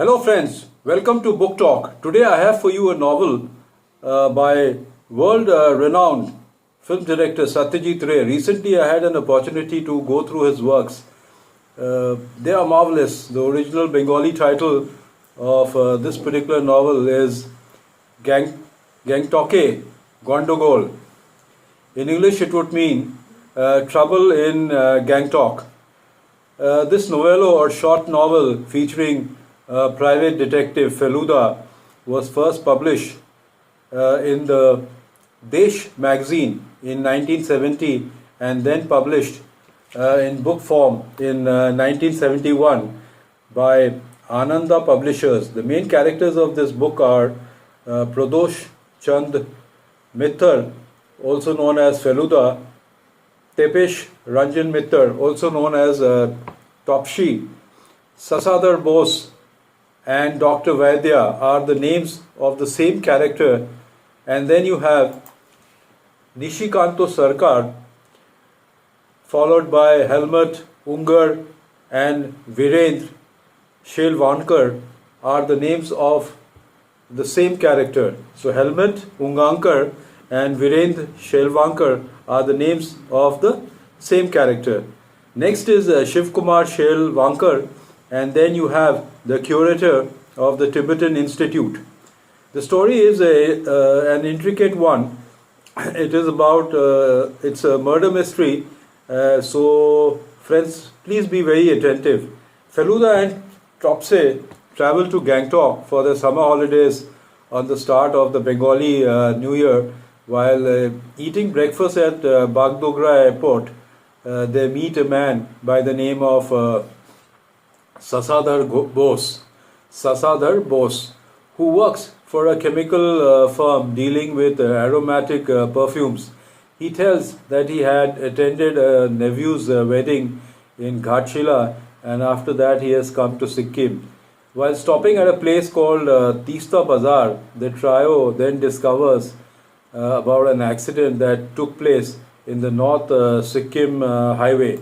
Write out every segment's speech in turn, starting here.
Hello friends, welcome to Book Talk. Today I have for you a novel by world-renowned film director Satyajit Ray. Recently I had an opportunity to go through his works. They are marvelous. The original Bengali title of this particular novel is Gangtok Gondogol. In English it would mean Trouble in Gangtok. This novello or short novel featuring private detective Feluda was first published in the Desh magazine in 1970 and then published in book form in 1971 by Ananda Publishers. The main characters of this book are Pradosh Chand Mittal, also known as Feluda, Tepesh Ranjan Mittal, also known as Topshi, Sasadar Bose, and Dr. Vaidya are the names of the same character. And then you have Nishikanto Sarkar, followed by Helmut Ungar and Virendra Shelvankar are the names of the same character. So Helmut Ungankar and Virendra Shelvankar are the names of the same character. Next is Shiv Kumar Shelvankar, and then you have the curator of the Tibetan Institute. The story is an intricate one. It is about, it's a murder mystery. So friends, please be very attentive. Feluda and Topse travel to Gangtok for the summer holidays on the start of the Bengali New Year. While eating breakfast at Bagdogra airport, they meet a man by the name of Sasadar Bose, who works for a chemical firm dealing with aromatic perfumes. He tells that he had attended a nephew's wedding in Ghatshila, and after that he has come to Sikkim. While stopping at a place called Tista Bazar, the trio then discovers about an accident that took place in the North Sikkim highway.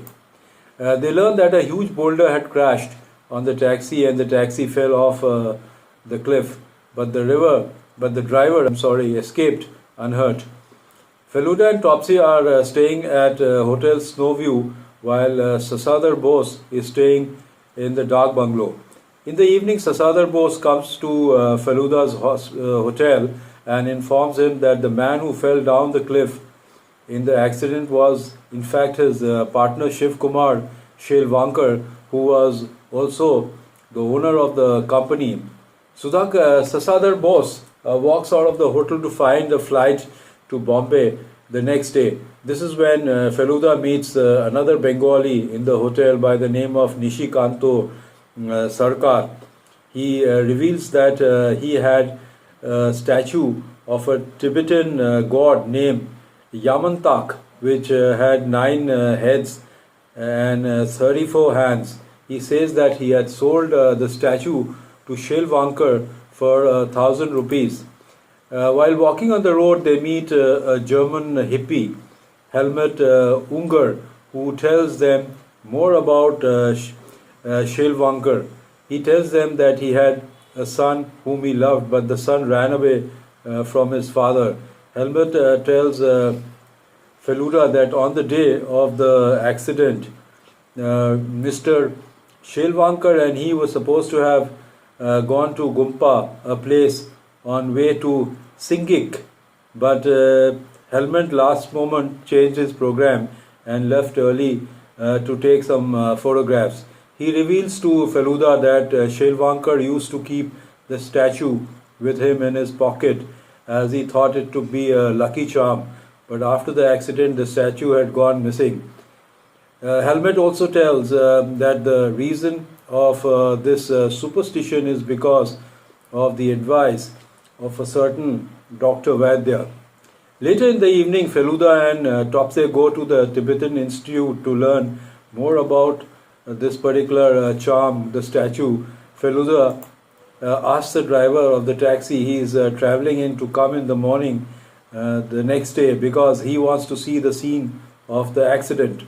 They learn that a huge boulder had crashed on the taxi and the taxi fell off the cliff, but the driver escaped unhurt. Feluda and Topsy are staying at Hotel Snowview while Sasadar Bose is staying in the dark bungalow. In the evening, Sasadar Bose comes to Feluda's hotel and informs him that the man who fell down the cliff in the accident was in fact his partner Shiv Kumar Shelvankar, who was also the owner of the company. Sasadar Bose walks out of the hotel to find a flight to Bombay the next day. This is when Feluda meets another Bengali in the hotel by the name of Nishikanto Sarkar. He reveals that he had a statue of a Tibetan god named Yamantak, which had 9 heads and 34 hands. He says that he had sold the statue to Shelvankar for 1,000 rupees. While walking on the road, they meet a German hippie, Helmut Ungar, who tells them more about Shelvankar. He tells them that he had a son whom he loved, but the son ran away from his father. Helmut tells Feluda that on the day of the accident, Mr. Shelvankar and he were supposed to have gone to Gumpa, a place on way to Singik, but Helmut last moment changed his program and left early to take some photographs. He reveals to Feluda that Shelvankar used to keep the statue with him in his pocket as he thought it to be a lucky charm, but after the accident the statue had gone missing. Helmut also tells that the reason of this superstition is because of the advice of a certain Dr. Vaidya. Later in the evening, Feluda and Topse go to the Tibetan Institute to learn more about this particular charm, the statue. Feluda asks the driver of the taxi he is traveling in to come in the morning the next day because he wants to see the scene of the accident.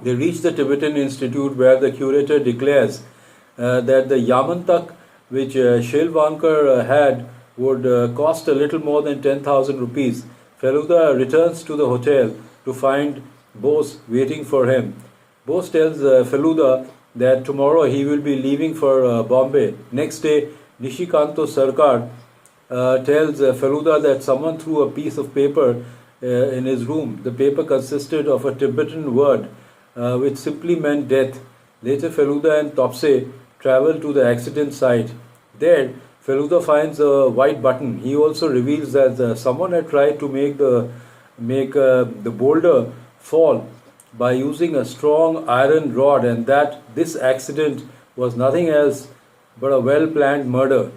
They reach the Tibetan Institute where the curator declares that the Yamantak which Shilvankar had would cost a little more than 10,000 rupees. Feluda returns to the hotel to find Bose waiting for him. Bose tells Feluda that tomorrow he will be leaving for Bombay. Next day, Nishikanto Sarkar tells Feluda that someone threw a piece of paper in his room. The paper consisted of a Tibetan word which simply meant death. Later, Feluda and Topse travel to the accident site. There, Feluda finds a white button. He also reveals that someone had tried to make the boulder fall by using a strong iron rod, and that this accident was nothing else but a well-planned murder.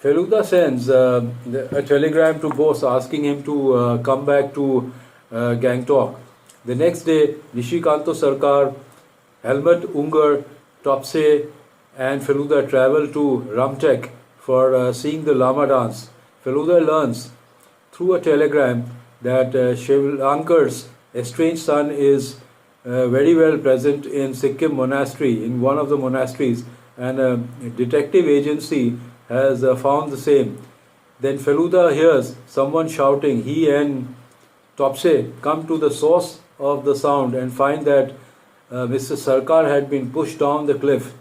Feluda sends a telegram to Bose asking him to come back to Gangtok. The next day, Nishikanto Sarkar, Helmut Unger, Topse, and Feluda travel to Ramtek for seeing the Lama dance. Feluda learns through a telegram that Shivlankar's estranged son is very well present in Sikkim monastery, in one of the monasteries, and a detective agency has found the same. Then Feluda hears someone shouting. He and Topse come to the source of the sound and find that Mr. Sarkar had been pushed down the cliff.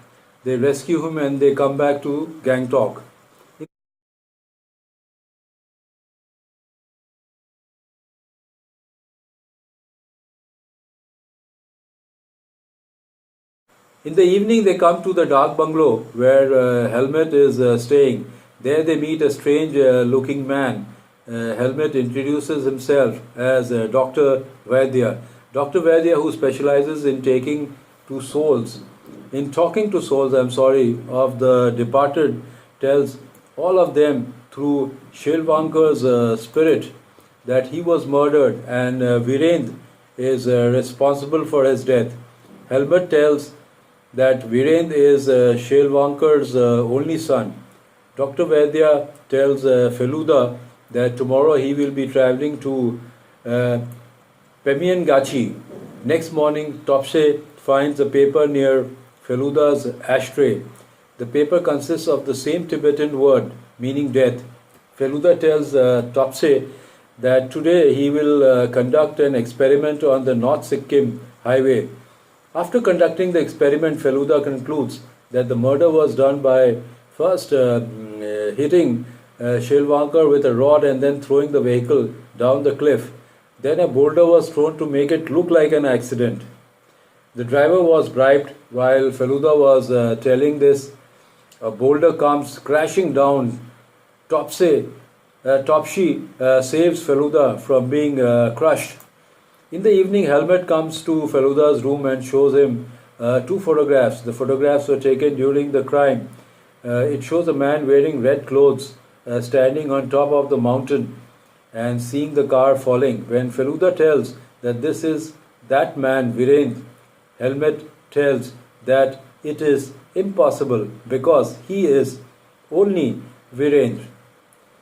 They rescue him and they come back to Gangtok. In the evening, they come to the dark bungalow where Helmut is staying. There, they meet a strange looking man. Helmut introduces himself as Dr. Vaidya. Dr. Vaidya, who specializes in talking to souls, of the departed, tells all of them through Shilvankar's spirit that he was murdered and Virendra is responsible for his death. Helmut tells that Virendra is Shilvankar's only son. Dr. Vaidya tells Feluda that tomorrow he will be traveling to Pemiangachi. Next morning, Topse finds a paper near Feluda's ashtray. The paper consists of the same Tibetan word meaning death. Feluda tells Topse that today he will conduct an experiment on the North Sikkim highway. After conducting the experiment, Feluda concludes that the murder was done by first hitting Shilvankar with a rod and then throwing the vehicle down the cliff. Then a boulder was thrown to make it look like an accident. The driver was bribed. While Feluda was telling this, a boulder comes crashing down. Topshi saves Feluda from being crushed. In the evening, Helmut comes to Feluda's room and shows him two photographs. The photographs were taken during the crime. It shows a man wearing red clothes standing on top of the mountain and seeing the car falling. When Feluda tells that this is that man, Virendra, Helmut tells that it is impossible because he is only Virendra.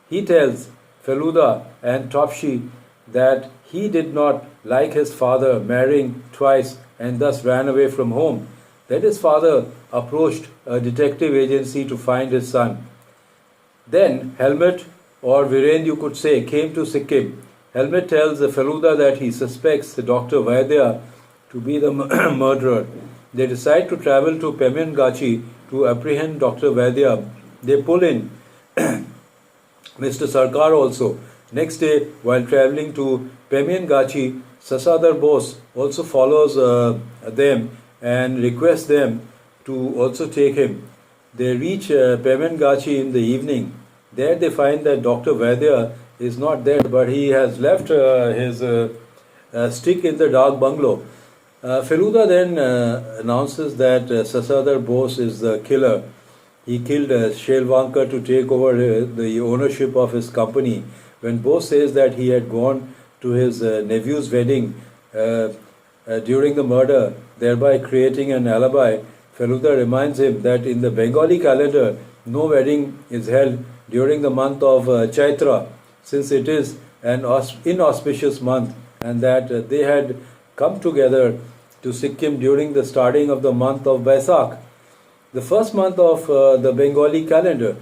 He tells Feluda and Topshi that he did not like his father marrying twice and thus ran away from home. That his father approached a detective agency to find his son. Then Helmut, or Virendra you could say, came to Sikkim. Helmut tells Feluda that he suspects Dr. Vaidya to be the murderer. They decide to travel to Pemiangachi to apprehend Dr. Vaidya. They pull in Mr. Sarkar also. Next day, while traveling to Pemiangachi, Sasadar Bose also follows them and requests them to also take him. They reach Pemiangachi in the evening. There they find that Dr. Vaidya is not there, but he has left his stick in the dark bungalow. Feluda then announces that Sasadar Bose is the killer. He killed Shilvankar to take over the ownership of his company. When Bose says that he had gone to his nephew's wedding during the murder, thereby creating an alibi, Feluda reminds him that in the Bengali calendar, no wedding is held during the month of Chaitra, since it is an inauspicious month, and that they had come together to Sikkim during the starting of the month of Baisakh. The first month of the Bengali calendar.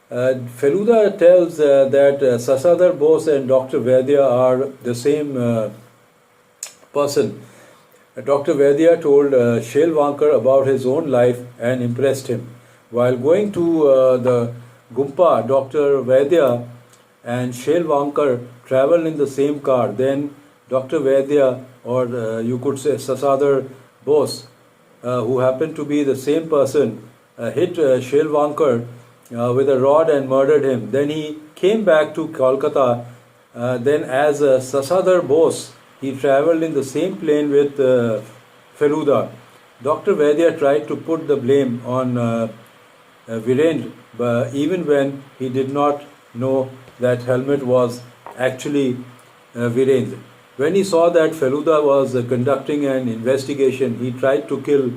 Feluda tells that Sasadhar Bose and Dr. Vaidya are the same person. Dr. Vaidya told Shelvankar about his own life and impressed him. While going to the Gumpa, Dr. Vaidya and Shelvankar traveled in the same car. Then Dr. Vaidya, or you could say Sasadhar Bose, who happened to be the same person, hit Shelvankar with a rod and murdered him. Then he came back to Kolkata. Then, as Sasadhar Bose, he travelled in the same plane with Feluda. Dr. Vaidya tried to put the blame on Virendra, but even when he did not know that helmet was actually Virendra. When he saw that Feluda was conducting an investigation, he tried to kill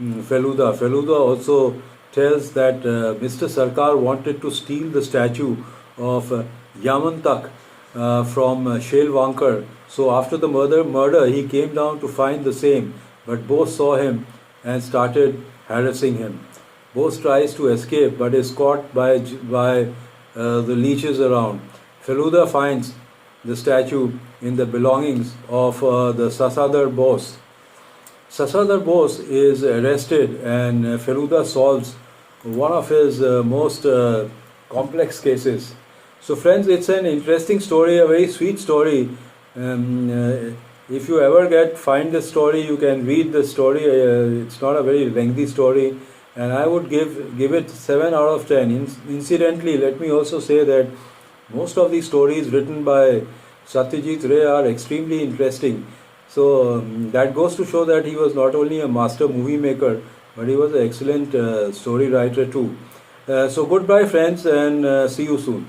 Feluda. Feluda also tells that Mr. Sarkar wanted to steal the statue of Yamantak from Shelvankar. So after the murder, he came down to find the same, but Bose saw him and started harassing him. Bose tries to escape but is caught by the leeches around. Feluda finds the statue in the belongings of the Sasadhar Bose. Sasadhar Bose is arrested and Feluda solves one of his most complex cases. So friends, it's an interesting story, a very sweet story. If you ever find this story, you can read the story. It's not a very lengthy story, and I would give it 7 out of 10. Incidentally, let me also say that most of these stories written by Satyajit Ray are extremely interesting. So that goes to show that he was not only a master movie maker, but he was an excellent story writer too. So goodbye friends, and see you soon.